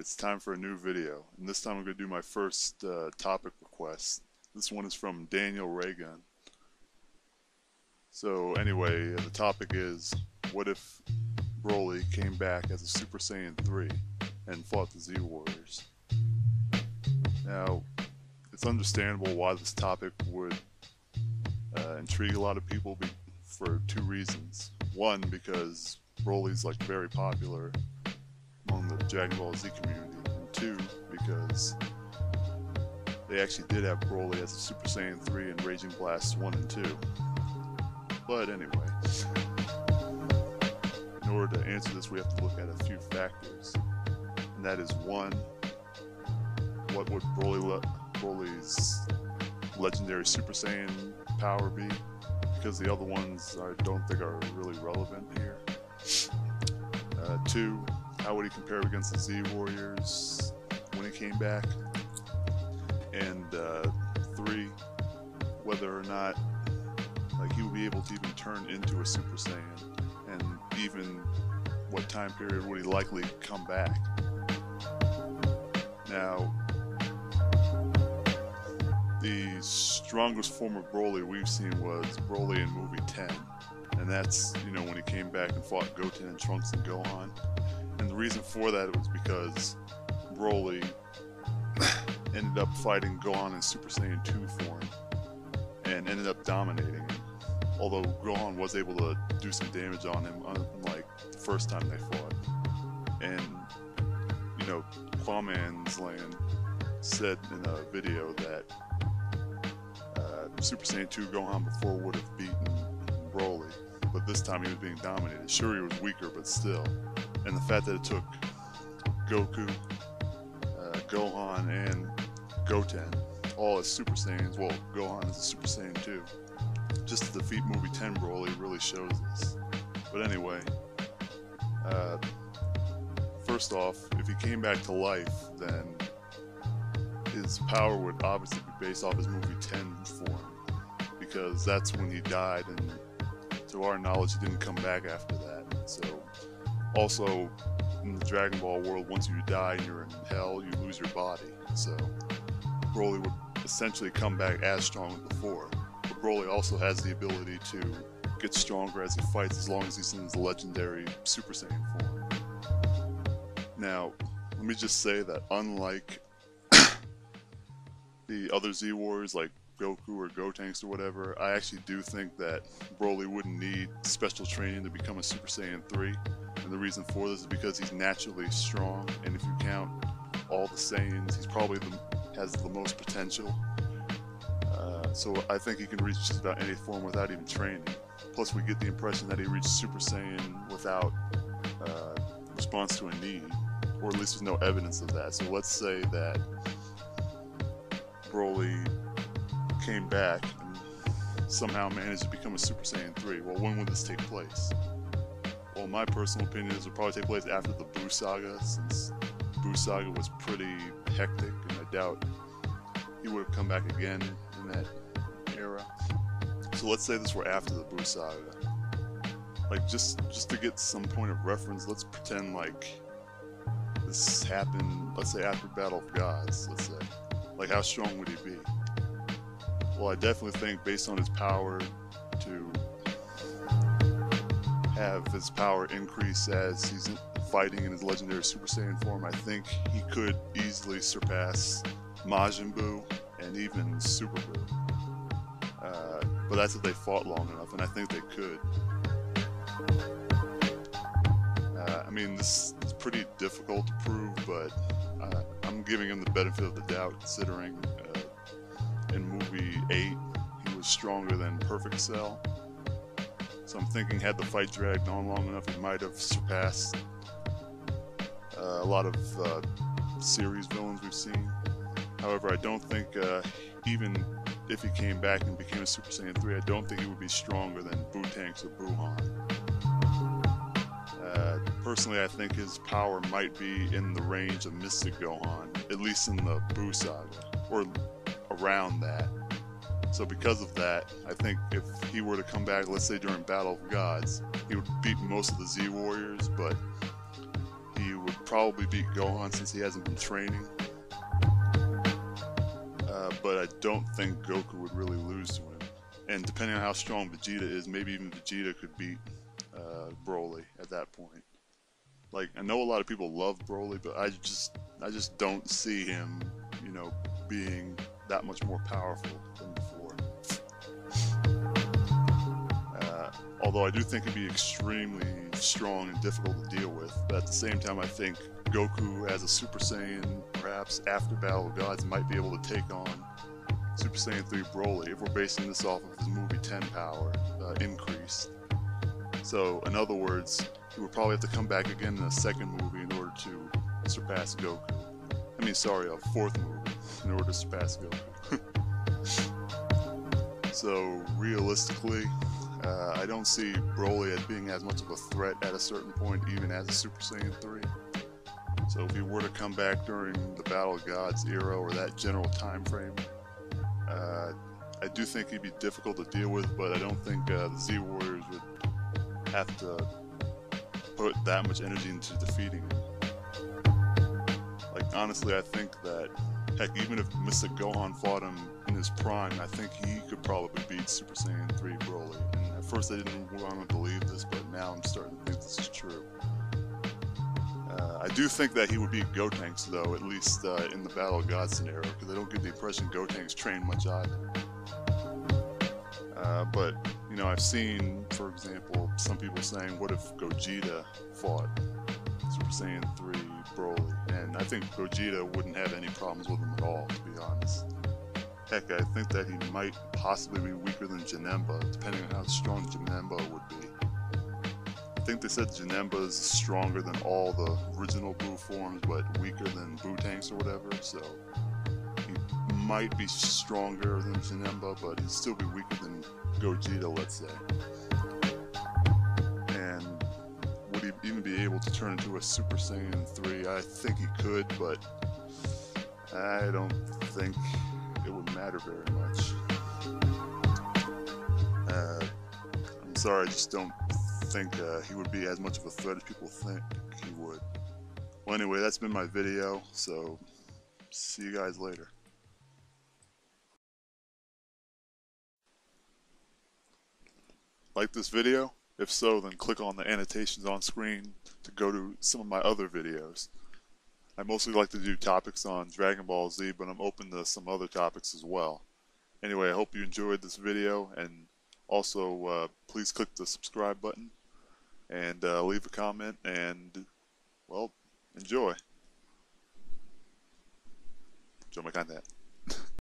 it's time for a new video, and this time I'm going to do my first topic request. This one is from Daniel Reagan. So anyway, the topic is, what if Broly came back as a Super Saiyan 3 and fought the Z Warriors? Now, it's understandable why this topic would intrigue a lot of people for two reasons. One, because Broly's like very popular among the Dragon Ball Z community, and two, because they actually did have Broly as a Super Saiyan 3 in Raging Blasts 1 and 2. But anyway, in order to answer this, we have to look at a few factors, and that is one, what would Broly's legendary Super Saiyan power be? Because the other ones I don't think are really relevant here. Two, how would he compare against the Z Warriors when he came back? And three, whether or not he would be able to even turn into a Super Saiyan, and even what time period would he likely come back. Now, the strongest form of Broly we've seen was Broly in movie 10, and that's, when he came back and fought Goten and Trunks and Gohan. And the reason for that was because Broly ended up fighting Gohan in Super Saiyan 2 form and ended up dominating him. Although Gohan was able to do some damage on him, unlike the first time they fought. And, Kwame Land said in a video that Super Saiyan 2 Gohan before would have beaten Broly, but this time he was being dominated. Sure, he was weaker, but still. And the fact that it took Goku, Gohan, and Goten all as Super Saiyans, well, Gohan is a Super Saiyan 2, just to defeat movie 10 Broly really shows this. But anyway, first off, if he came back to life, then his power would obviously be based off his movie 10 form, because that's when he died, and to our knowledge he didn't come back after that. So also in the Dragon Ball world, once you die and you're in hell, you lose your body. So Broly would essentially come back as strong as before, but Broly also has the ability to get stronger as he fights, as long as he's in his legendary Super Saiyan form. Now, let me just say that unlike the other Z Warriors like Goku or Gotenks or whatever, I actually do think that Broly wouldn't need special training to become a Super Saiyan 3. And the reason for this is because he's naturally strong, and if you count all the Saiyans, he's probably has the most potential. So I think he can reach just about any form without even training. Plus we get the impression that he reached Super Saiyan without response to a need, or at least there's no evidence of that. So let's say that Broly came back and somehow managed to become a Super Saiyan 3. Well, when would this take place? Well, my personal opinion is it would probably take place after the Buu Saga, since Buu Saga was pretty hectic, and I doubt he would have come back again in that era. So let's say this were after the Buu Saga. Just to get some point of reference, let's pretend this happened, let's say after Battle of Gods, let's say. How strong would he be? Well, I definitely think, based on his power, to have his power increase as he's fighting in his legendary Super Saiyan form, I think he could easily surpass Majin Buu and even Super Buu. But that's if they fought long enough, and I think they could. This is pretty difficult to prove, but I'm giving him the benefit of the doubt, considering in movie 8 he was stronger than Perfect Cell. So I'm thinking, had the fight dragged on long enough, he might have surpassed a lot of series villains we've seen. However, I don't think, even if he came back and became a Super Saiyan 3, I don't think he would be stronger than Bootanks or Buuhan. Personally, I think his power might be in the range of Mystic Gohan, at least in the Buu Saga, or around that. So because of that, I think if he were to come back, let's say during Battle of Gods, he would beat most of the Z Warriors, but he would probably beat Gohan since he hasn't been training. But I don't think Goku would really lose to him. And depending on how strong Vegeta is, maybe even Vegeta could beat Broly at that point. Like, I know a lot of people love Broly, but I just don't see him, you know, being that much more powerful than before. Although I do think it'd be extremely strong and difficult to deal with, but at the same time I think Goku as a Super Saiyan, perhaps after Battle of Gods, might be able to take on Super Saiyan 3 Broly if we're basing this off of his movie 10 power increase. So, in other words, he would probably have to come back again in a second movie in order to surpass Goku. I mean, sorry, a fourth movie in order to surpass Goku. So, realistically, I don't see Broly as being as much of a threat at a certain point, even as a Super Saiyan 3. So if he were to come back during the Battle of Gods era or that general time frame, I do think he'd be difficult to deal with, but I don't think the Z Warriors would have to put that much energy into defeating him. Like, honestly, I think that, heck, even if Mr. Gohan fought him in his prime, I think he could probably beat Super Saiyan 3 Broly. And at first I didn't want to believe this, but now I'm starting to think this is true. I do think that he would beat Gotenks, though, at least in the Battle of God scenario, because I don't get the impression Gotenks train much either. But, you know, I've seen, for example, some people saying, what if Gogeta fought Super Saiyan 3 Broly? And I think Gogeta wouldn't have any problems with him at all, to be honest. Heck, I think that he might possibly be weaker than Janemba, depending on how strong Janemba would be. I think they said Janemba is stronger than all the original Buu forms, but weaker than Buu-Tanks or whatever, so he might be stronger than Janemba, but he'd still be weaker than Gogeta, let's say. And would he even be able to turn into a Super Saiyan 3? I think he could, but I don't think it would matter very much. I'm sorry, I just don't think he would be as much of a threat as people think he would. Well, anyway, that's been my video, so see you guys later. Like this video? If so, then click on the annotations on screen to go to some of my other videos. I mostly like to do topics on Dragon Ball Z, but I'm open to some other topics as well. Anyway, I hope you enjoyed this video, and also please click the subscribe button and leave a comment, and, well, enjoy my content.